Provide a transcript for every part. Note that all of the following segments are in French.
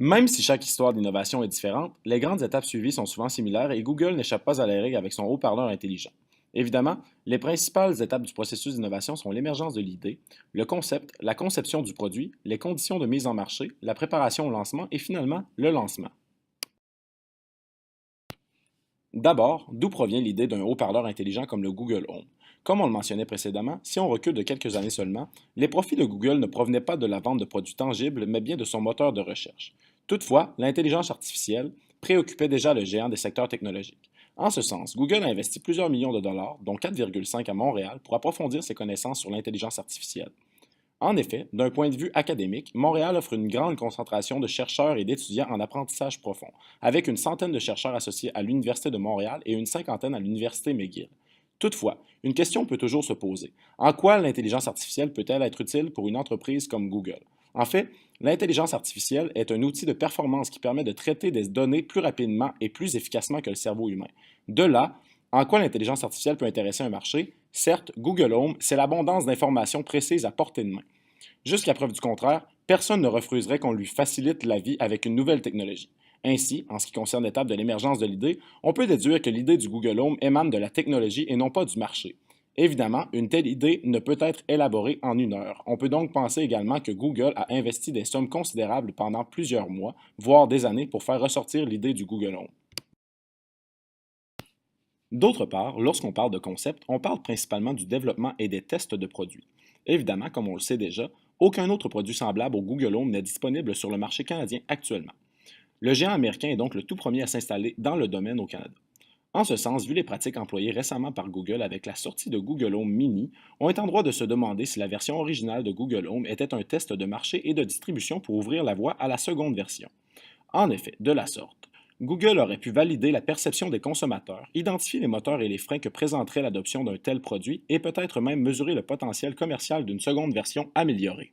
Même si chaque histoire d'innovation est différente, les grandes étapes suivies sont souvent similaires et Google n'échappe pas à la règle avec son haut-parleur intelligent. Évidemment, les principales étapes du processus d'innovation sont l'émergence de l'idée, le concept, la conception du produit, les conditions de mise en marché, la préparation au lancement et finalement le lancement. D'abord, d'où provient l'idée d'un haut-parleur intelligent comme le Google Home? Comme on le mentionnait précédemment, si on recule de quelques années seulement, les profits de Google ne provenaient pas de la vente de produits tangibles, mais bien de son moteur de recherche. Toutefois, l'intelligence artificielle préoccupait déjà le géant des secteurs technologiques. En ce sens, Google a investi plusieurs millions de dollars, dont 4,5 à Montréal, pour approfondir ses connaissances sur l'intelligence artificielle. En effet, d'un point de vue académique, Montréal offre une grande concentration de chercheurs et d'étudiants en apprentissage profond, avec une centaine de chercheurs associés à l'Université de Montréal et une cinquantaine à l'Université McGill. Toutefois, une question peut toujours se poser. En quoi l'intelligence artificielle peut-elle être utile pour une entreprise comme Google? En fait, l'intelligence artificielle est un outil de performance qui permet de traiter des données plus rapidement et plus efficacement que le cerveau humain. De là, en quoi l'intelligence artificielle peut intéresser un marché? Certes, Google Home, c'est l'abondance d'informations précises à portée de main. Jusqu'à preuve du contraire, personne ne refuserait qu'on lui facilite la vie avec une nouvelle technologie. Ainsi, en ce qui concerne l'étape de l'émergence de l'idée, on peut déduire que l'idée du Google Home émane de la technologie et non pas du marché. Évidemment, une telle idée ne peut être élaborée en une heure. On peut donc penser également que Google a investi des sommes considérables pendant plusieurs mois, voire des années, pour faire ressortir l'idée du Google Home. D'autre part, lorsqu'on parle de concept, on parle principalement du développement et des tests de produits. Évidemment, comme on le sait déjà, aucun autre produit semblable au Google Home n'est disponible sur le marché canadien actuellement. Le géant américain est donc le tout premier à s'installer dans le domaine au Canada. En ce sens, vu les pratiques employées récemment par Google avec la sortie de Google Home Mini, on est en droit de se demander si la version originale de Google Home était un test de marché et de distribution pour ouvrir la voie à la seconde version. En effet, de la sorte, Google aurait pu valider la perception des consommateurs, identifier les moteurs et les freins que présenterait l'adoption d'un tel produit et peut-être même mesurer le potentiel commercial d'une seconde version améliorée.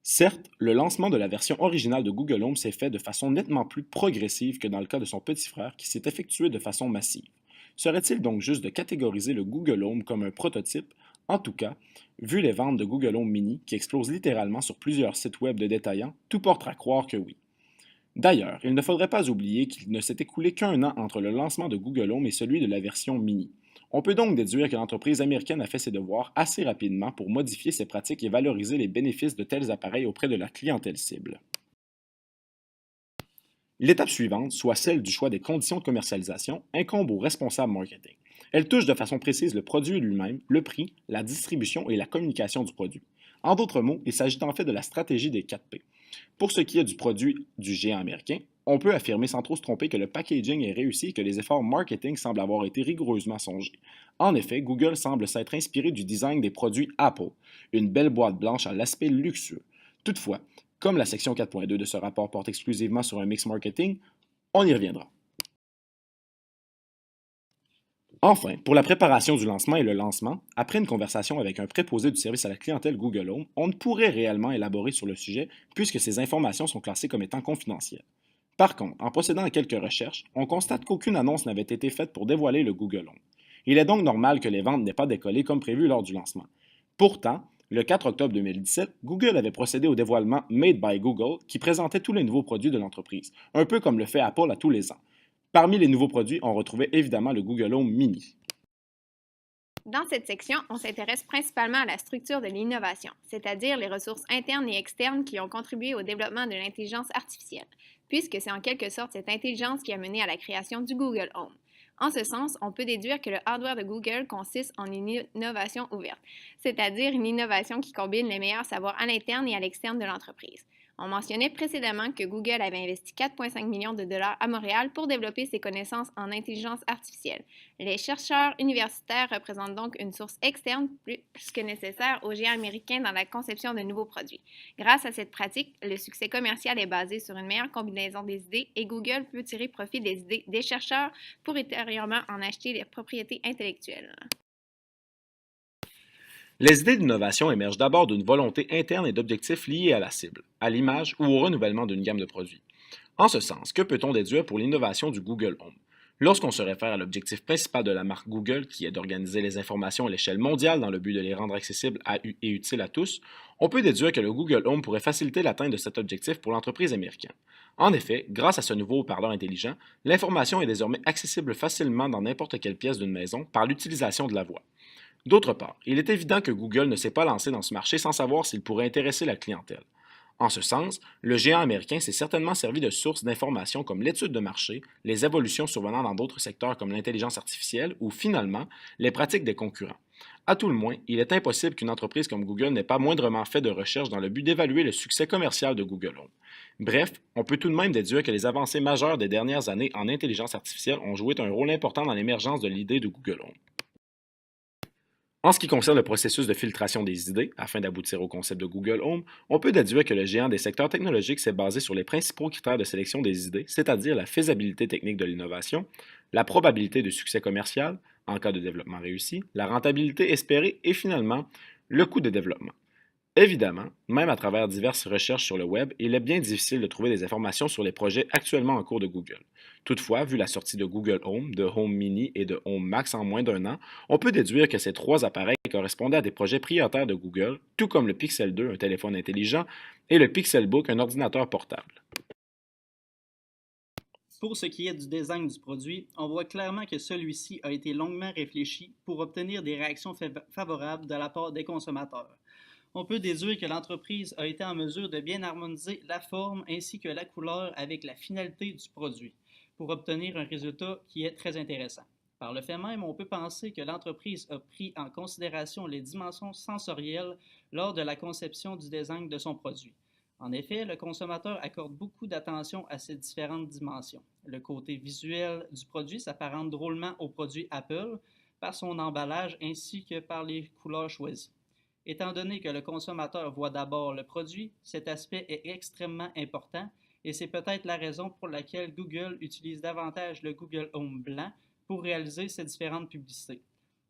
Certes, le lancement de la version originale de Google Home s'est fait de façon nettement plus progressive que dans le cas de son petit frère qui s'est effectué de façon massive. Serait-il donc juste de catégoriser le Google Home comme un prototype? En tout cas, vu les ventes de Google Home Mini qui explosent littéralement sur plusieurs sites web de détaillants, tout porte à croire que oui. D'ailleurs, il ne faudrait pas oublier qu'il ne s'est écoulé qu'un an entre le lancement de Google Home et celui de la version Mini. On peut donc déduire que l'entreprise américaine a fait ses devoirs assez rapidement pour modifier ses pratiques et valoriser les bénéfices de tels appareils auprès de la clientèle cible. L'étape suivante, soit celle du choix des conditions de commercialisation, incombe aux responsables marketing. Elle touche de façon précise le produit lui-même, le prix, la distribution et la communication du produit. En d'autres mots, il s'agit en fait de la stratégie des 4 P. Pour ce qui est du produit du géant américain, on peut affirmer sans trop se tromper que le packaging est réussi et que les efforts marketing semblent avoir été rigoureusement songés. En effet, Google semble s'être inspiré du design des produits Apple, une belle boîte blanche à l'aspect luxueux. Toutefois, comme la section 4.2 de ce rapport porte exclusivement sur un mix marketing, on y reviendra. Enfin, pour la préparation du lancement et le lancement, après une conversation avec un préposé du service à la clientèle Google Home, on ne pourrait réellement élaborer sur le sujet puisque ces informations sont classées comme étant confidentielles. Par contre, en procédant à quelques recherches, on constate qu'aucune annonce n'avait été faite pour dévoiler le Google Home. Il est donc normal que les ventes n'aient pas décollé comme prévu lors du lancement. Pourtant, le 4 octobre 2017, Google avait procédé au dévoilement Made by Google qui présentait tous les nouveaux produits de l'entreprise, un peu comme le fait Apple à tous les ans. Parmi les nouveaux produits, on retrouvait évidemment le Google Home Mini. Dans cette section, on s'intéresse principalement à la structure de l'innovation, c'est-à-dire les ressources internes et externes qui ont contribué au développement de l'intelligence artificielle, puisque c'est en quelque sorte cette intelligence qui a mené à la création du Google Home. En ce sens, on peut déduire que le hardware de Google consiste en une innovation ouverte, c'est-à-dire une innovation qui combine les meilleurs savoirs à l'interne et à l'externe de l'entreprise. On mentionnait précédemment que Google avait investi 4,5 millions de dollars à Montréal pour développer ses connaissances en intelligence artificielle. Les chercheurs universitaires représentent donc une source externe plus que nécessaire aux géants américains dans la conception de nouveaux produits. Grâce à cette pratique, le succès commercial est basé sur une meilleure combinaison des idées et Google peut tirer profit des idées des chercheurs pour ultérieurement en acheter les propriétés intellectuelles. Les idées d'innovation émergent d'abord d'une volonté interne et d'objectifs liés à la cible, à l'image ou au renouvellement d'une gamme de produits. En ce sens, que peut-on déduire pour l'innovation du Google Home? Lorsqu'on se réfère à l'objectif principal de la marque Google, qui est d'organiser les informations à l'échelle mondiale dans le but de les rendre accessibles et utiles à tous, on peut déduire que le Google Home pourrait faciliter l'atteinte de cet objectif pour l'entreprise américaine. En effet, grâce à ce nouveau haut-parleur intelligent, l'information est désormais accessible facilement dans n'importe quelle pièce d'une maison par l'utilisation de la voix. D'autre part, il est évident que Google ne s'est pas lancé dans ce marché sans savoir s'il pourrait intéresser la clientèle. En ce sens, le géant américain s'est certainement servi de sources d'informations comme l'étude de marché, les évolutions survenant dans d'autres secteurs comme l'intelligence artificielle ou, finalement, les pratiques des concurrents. À tout le moins, il est impossible qu'une entreprise comme Google n'ait pas moindrement fait de recherche dans le but d'évaluer le succès commercial de Google Home. Bref, on peut tout de même déduire que les avancées majeures des dernières années en intelligence artificielle ont joué un rôle important dans l'émergence de l'idée de Google Home. En ce qui concerne le processus de filtration des idées, afin d'aboutir au concept de Google Home, on peut déduire que le géant des secteurs technologiques s'est basé sur les principaux critères de sélection des idées, c'est-à-dire la faisabilité technique de l'innovation, la probabilité de succès commercial, en cas de développement réussi, la rentabilité espérée et finalement, le coût de développement. Évidemment, même à travers diverses recherches sur le web, il est bien difficile de trouver des informations sur les projets actuellement en cours de Google. Toutefois, vu la sortie de Google Home, de Home Mini et de Home Max en moins d'un an, on peut déduire que ces trois appareils correspondaient à des projets prioritaires de Google, tout comme le Pixel 2, un téléphone intelligent, et le Pixelbook, un ordinateur portable. Pour ce qui est du design du produit, on voit clairement que celui-ci a été longuement réfléchi pour obtenir des réactions favorables de la part des consommateurs. On peut déduire que l'entreprise a été en mesure de bien harmoniser la forme ainsi que la couleur avec la finalité du produit pour obtenir un résultat qui est très intéressant. Par le fait même, on peut penser que l'entreprise a pris en considération les dimensions sensorielles lors de la conception du design de son produit. En effet, le consommateur accorde beaucoup d'attention à ces différentes dimensions. Le côté visuel du produit s'apparente drôlement au produit Apple par son emballage ainsi que par les couleurs choisies. Étant donné que le consommateur voit d'abord le produit, cet aspect est extrêmement important et c'est peut-être la raison pour laquelle Google utilise davantage le Google Home blanc pour réaliser ces différentes publicités.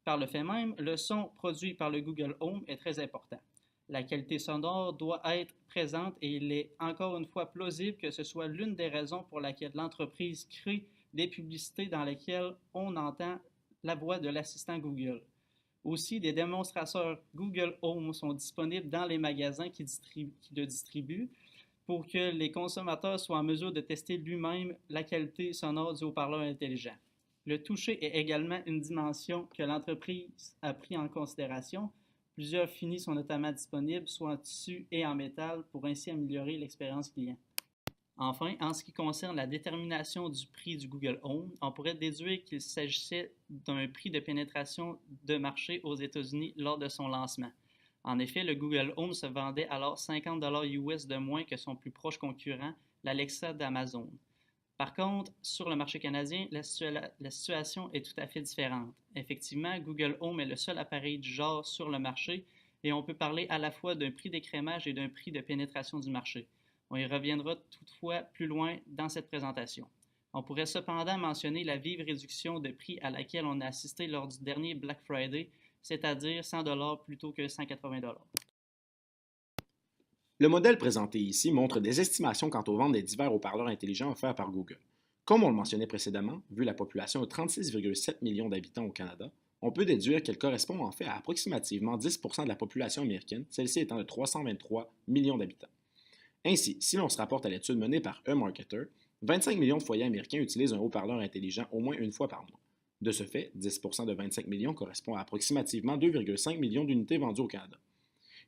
Par le fait même, le son produit par le Google Home est très important. La qualité sonore doit être présente et il est encore une fois plausible que ce soit l'une des raisons pour laquelle l'entreprise crée des publicités dans lesquelles on entend la voix de l'assistant Google. Aussi, des démonstrateurs Google Home sont disponibles dans les magasins qui le distribuent pour que les consommateurs soient en mesure de tester lui-même la qualité sonore du haut-parleur intelligent. Le toucher est également une dimension que l'entreprise a pris en considération. Plusieurs finis sont notamment disponibles, soit en tissu et en métal, pour ainsi améliorer l'expérience client. Enfin, en ce qui concerne la détermination du prix du Google Home, on pourrait déduire qu'il s'agissait d'un prix de pénétration de marché aux États-Unis lors de son lancement. En effet, le Google Home se vendait alors 50 US de moins que son plus proche concurrent, l'Alexa d'Amazon. Par contre, sur le marché canadien, la situation est tout à fait différente. Effectivement, Google Home est le seul appareil du genre sur le marché et on peut parler à la fois d'un prix d'écrémage et d'un prix de pénétration du marché. On y reviendra toutefois plus loin dans cette présentation. On pourrait cependant mentionner la vive réduction de prix à laquelle on a assisté lors du dernier Black Friday, c'est-à-dire 100 plutôt que 180 $. Le modèle présenté ici montre des estimations quant aux ventes des divers haut-parleurs intelligents offerts par Google. Comme on le mentionnait précédemment, vu la population de 36,7 millions d'habitants au Canada, on peut déduire qu'elle correspond en fait à approximativement 10 de la population américaine, celle-ci étant de 323 millions d'habitants. Ainsi, si l'on se rapporte à l'étude menée par eMarketer, 25 millions de foyers américains utilisent un haut-parleur intelligent au moins une fois par mois. De ce fait, 10 de 25 millions correspond à approximativement 2,5 millions d'unités vendues au Canada.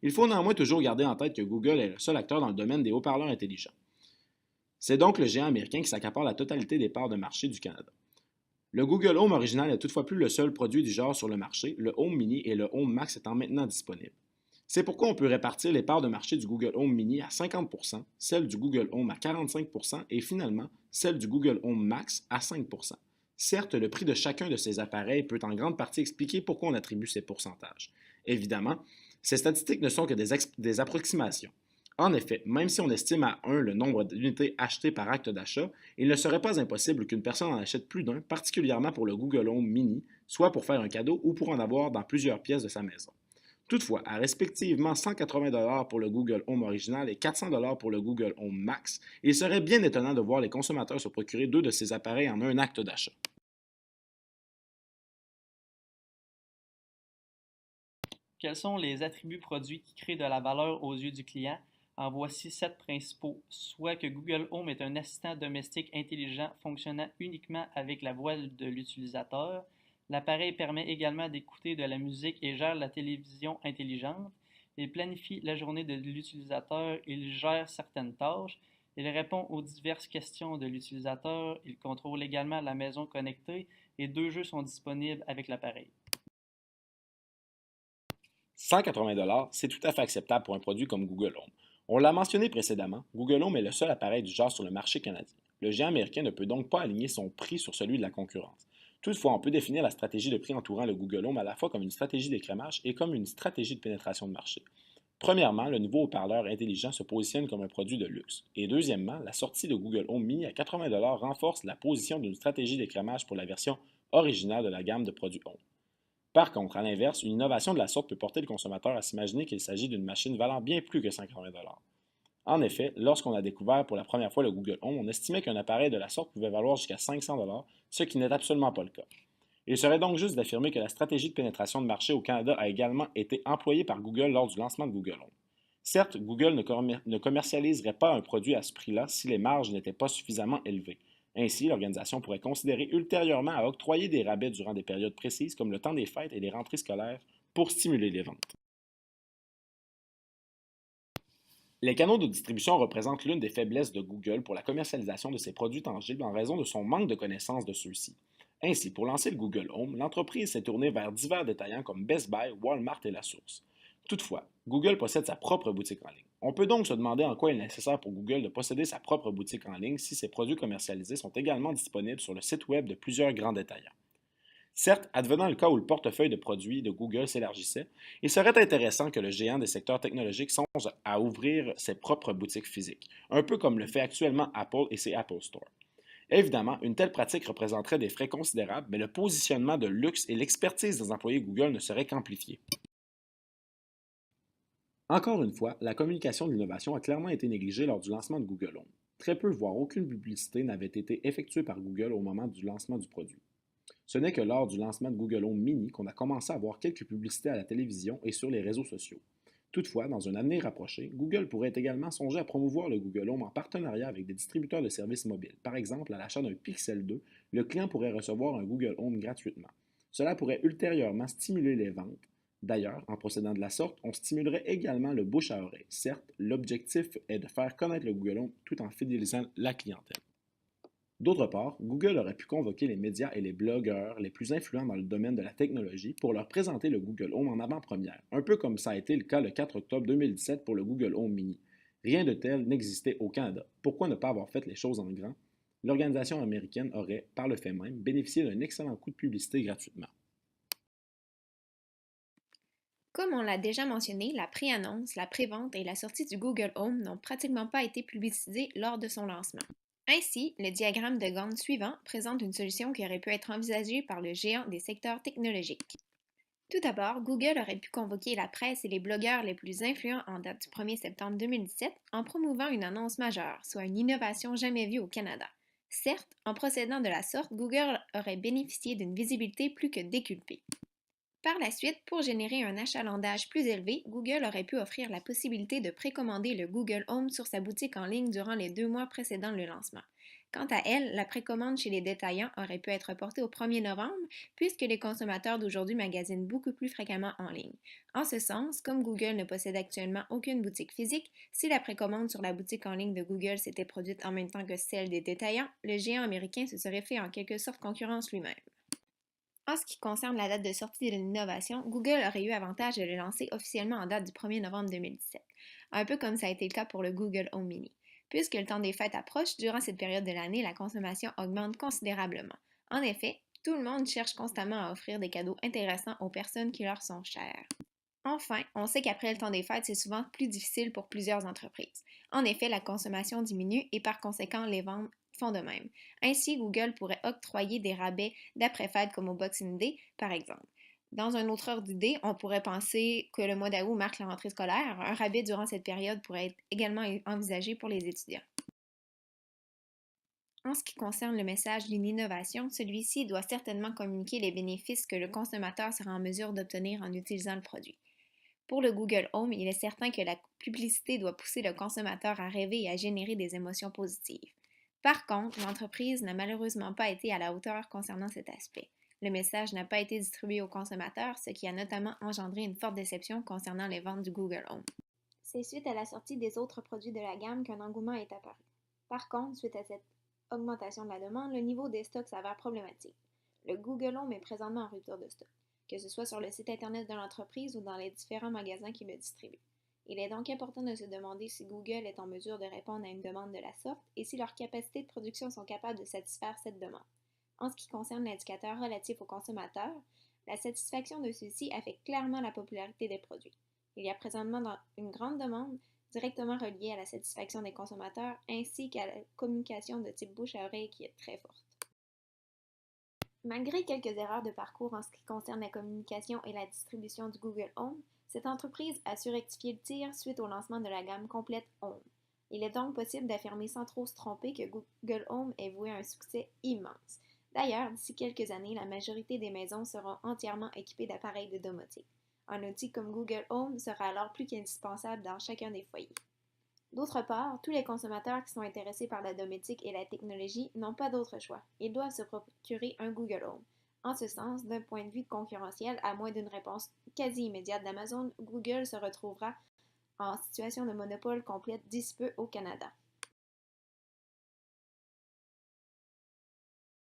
Il faut néanmoins toujours garder en tête que Google est le seul acteur dans le domaine des haut-parleurs intelligents. C'est donc le géant américain qui s'accapare la totalité des parts de marché du Canada. Le Google Home original n'est toutefois plus le seul produit du genre sur le marché, le Home Mini et le Home Max étant maintenant disponibles. C'est pourquoi on peut répartir les parts de marché du Google Home Mini à 50 celles du Google Home à 45 et finalement celles du Google Home Max à 5 Certes, le prix de chacun de ces appareils peut en grande partie expliquer pourquoi on attribue ces pourcentages. Évidemment, ces statistiques ne sont que des approximations. En effet, même si on estime à 1 le nombre d'unités achetées par acte d'achat, il ne serait pas impossible qu'une personne en achète plus d'un, particulièrement pour le Google Home Mini, soit pour faire un cadeau ou pour en avoir dans plusieurs pièces de sa maison. Toutefois, à respectivement 180 $ pour le Google Home original et 400 $ pour le Google Home Max, il serait bien étonnant de voir les consommateurs se procurer deux de ces appareils en un acte d'achat. Quels sont les attributs produits qui créent de la valeur aux yeux du client? En voici 7 principaux, soit que Google Home est un assistant domestique intelligent fonctionnant uniquement avec la voix de l'utilisateur. L'appareil permet également d'écouter de la musique et gère la télévision intelligente. Il planifie la journée de l'utilisateur, il gère certaines tâches, il répond aux diverses questions de l'utilisateur, il contrôle également la maison connectée et 2 jeux sont disponibles avec l'appareil. 180 $, c'est tout à fait acceptable pour un produit comme Google Home. On l'a mentionné précédemment, Google Home est le seul appareil du genre sur le marché canadien. Le géant américain ne peut donc pas aligner son prix sur celui de la concurrence. Toutefois, on peut définir la stratégie de prix entourant le Google Home à la fois comme une stratégie d'écrémage et comme une stratégie de pénétration de marché. Premièrement, le nouveau haut-parleur intelligent se positionne comme un produit de luxe. Et deuxièmement, la sortie de Google Home Mini à 80 $ renforce la position d'une stratégie d'écrémage pour la version originale de la gamme de produits Home. Par contre, à l'inverse, une innovation de la sorte peut porter le consommateur à s'imaginer qu'il s'agit d'une machine valant bien plus que 180 $. En effet, lorsqu'on a découvert pour la première fois le Google Home, on estimait qu'un appareil de la sorte pouvait valoir jusqu'à 500 $, ce qui n'est absolument pas le cas. Il serait donc juste d'affirmer que la stratégie de pénétration de marché au Canada a également été employée par Google lors du lancement de Google Home. Certes, Google ne commercialiserait pas un produit à ce prix-là si les marges n'étaient pas suffisamment élevées. Ainsi, l'organisation pourrait considérer ultérieurement à octroyer des rabais durant des périodes précises comme le temps des fêtes et les rentrées scolaires pour stimuler les ventes. Les canaux de distribution représentent l'une des faiblesses de Google pour la commercialisation de ses produits tangibles en raison de son manque de connaissance de ceux-ci. Ainsi, pour lancer le Google Home, l'entreprise s'est tournée vers divers détaillants comme Best Buy, Walmart et La Source. Toutefois, Google possède sa propre boutique en ligne. On peut donc se demander en quoi il est nécessaire pour Google de posséder sa propre boutique en ligne si ses produits commercialisés sont également disponibles sur le site web de plusieurs grands détaillants. Certes, advenant le cas où le portefeuille de produits de Google s'élargissait, il serait intéressant que le géant des secteurs technologiques songe à ouvrir ses propres boutiques physiques, un peu comme le fait actuellement Apple et ses Apple Store. Évidemment, une telle pratique représenterait des frais considérables, mais le positionnement de luxe et l'expertise des employés Google ne seraient qu'amplifiés. Encore une fois, la communication de l'innovation a clairement été négligée lors du lancement de Google Home. Très peu, voire aucune publicité n'avait été effectuée par Google au moment du lancement du produit. Ce n'est que lors du lancement de Google Home Mini qu'on a commencé à voir quelques publicités à la télévision et sur les réseaux sociaux. Toutefois, dans un avenir rapproché, Google pourrait également songer à promouvoir le Google Home en partenariat avec des distributeurs de services mobiles. Par exemple, à l'achat d'un Pixel 2, le client pourrait recevoir un Google Home gratuitement. Cela pourrait ultérieurement stimuler les ventes. D'ailleurs, en procédant de la sorte, on stimulerait également le bouche à oreille. Certes, l'objectif est de faire connaître le Google Home tout en fidélisant la clientèle. D'autre part, Google aurait pu convoquer les médias et les blogueurs les plus influents dans le domaine de la technologie pour leur présenter le Google Home en avant-première, un peu comme ça a été le cas le 4 octobre 2017 pour le Google Home Mini. Rien de tel n'existait au Canada. Pourquoi ne pas avoir fait les choses en grand? L'organisation américaine aurait, par le fait même, bénéficié d'un excellent coup de publicité gratuitement. Comme on l'a déjà mentionné, la pré-annonce, la pré-vente et la sortie du Google Home n'ont pratiquement pas été publicisées lors de son lancement. Ainsi, le diagramme de Gantt suivant présente une solution qui aurait pu être envisagée par le géant des secteurs technologiques. Tout d'abord, Google aurait pu convoquer la presse et les blogueurs les plus influents en date du 1er septembre 2017 en promouvant une annonce majeure, soit une innovation jamais vue au Canada. Certes, en procédant de la sorte, Google aurait bénéficié d'une visibilité plus que décuplée. Par la suite, pour générer un achalandage plus élevé, Google aurait pu offrir la possibilité de précommander le Google Home sur sa boutique en ligne durant les 2 mois précédant le lancement. Quant à elle, la précommande chez les détaillants aurait pu être reportée au 1er novembre, puisque les consommateurs d'aujourd'hui magasinent beaucoup plus fréquemment en ligne. En ce sens, comme Google ne possède actuellement aucune boutique physique, si la précommande sur la boutique en ligne de Google s'était produite en même temps que celle des détaillants, le géant américain se serait fait en quelque sorte concurrence lui-même. En ce qui concerne la date de sortie de l'innovation, Google aurait eu avantage de le lancer officiellement en date du 1er novembre 2017, un peu comme ça a été le cas pour le Google Home Mini. Puisque le temps des fêtes approche, durant cette période de l'année, la consommation augmente considérablement. En effet, tout le monde cherche constamment à offrir des cadeaux intéressants aux personnes qui leur sont chères. Enfin, on sait qu'après le temps des fêtes, c'est souvent plus difficile pour plusieurs entreprises. En effet, la consommation diminue et par conséquent, les ventes font de même. Ainsi, Google pourrait octroyer des rabais d'après-fête comme au Boxing Day, par exemple. Dans un autre ordre d'idée, on pourrait penser que le mois d'août marque la rentrée scolaire. Un rabais durant cette période pourrait être également envisagé pour les étudiants. En ce qui concerne le message d'une innovation, celui-ci doit certainement communiquer les bénéfices que le consommateur sera en mesure d'obtenir en utilisant le produit. Pour le Google Home, il est certain que la publicité doit pousser le consommateur à rêver et à générer des émotions positives. Par contre, l'entreprise n'a malheureusement pas été à la hauteur concernant cet aspect. Le message n'a pas été distribué aux consommateurs, ce qui a notamment engendré une forte déception concernant les ventes du Google Home. C'est suite à la sortie des autres produits de la gamme qu'un engouement est apparu. Par contre, suite à cette augmentation de la demande, le niveau des stocks s'avère problématique. Le Google Home est présentement en rupture de stock, que ce soit sur le site internet de l'entreprise ou dans les différents magasins qui le distribuent. Il est donc important de se demander si Google est en mesure de répondre à une demande de la sorte et si leurs capacités de production sont capables de satisfaire cette demande. En ce qui concerne l'indicateur relatif aux consommateurs, la satisfaction de ceux-ci affecte clairement la popularité des produits. Il y a présentement une grande demande directement reliée à la satisfaction des consommateurs ainsi qu'à la communication de type bouche à oreille qui est très forte. Malgré quelques erreurs de parcours en ce qui concerne la communication et la distribution du Google Home, cette entreprise a su rectifier le tir suite au lancement de la gamme complète Home. Il est donc possible d'affirmer sans trop se tromper que Google Home est voué à un succès immense. D'ailleurs, d'ici quelques années, la majorité des maisons seront entièrement équipées d'appareils de domotique. Un outil comme Google Home sera alors plus qu'indispensable dans chacun des foyers. D'autre part, tous les consommateurs qui sont intéressés par la domotique et la technologie n'ont pas d'autre choix. Ils doivent se procurer un Google Home. En ce sens, d'un point de vue concurrentiel, à moins d'une réponse quasi immédiate d'Amazon, Google se retrouvera en situation de monopole complète d'ici peu au Canada.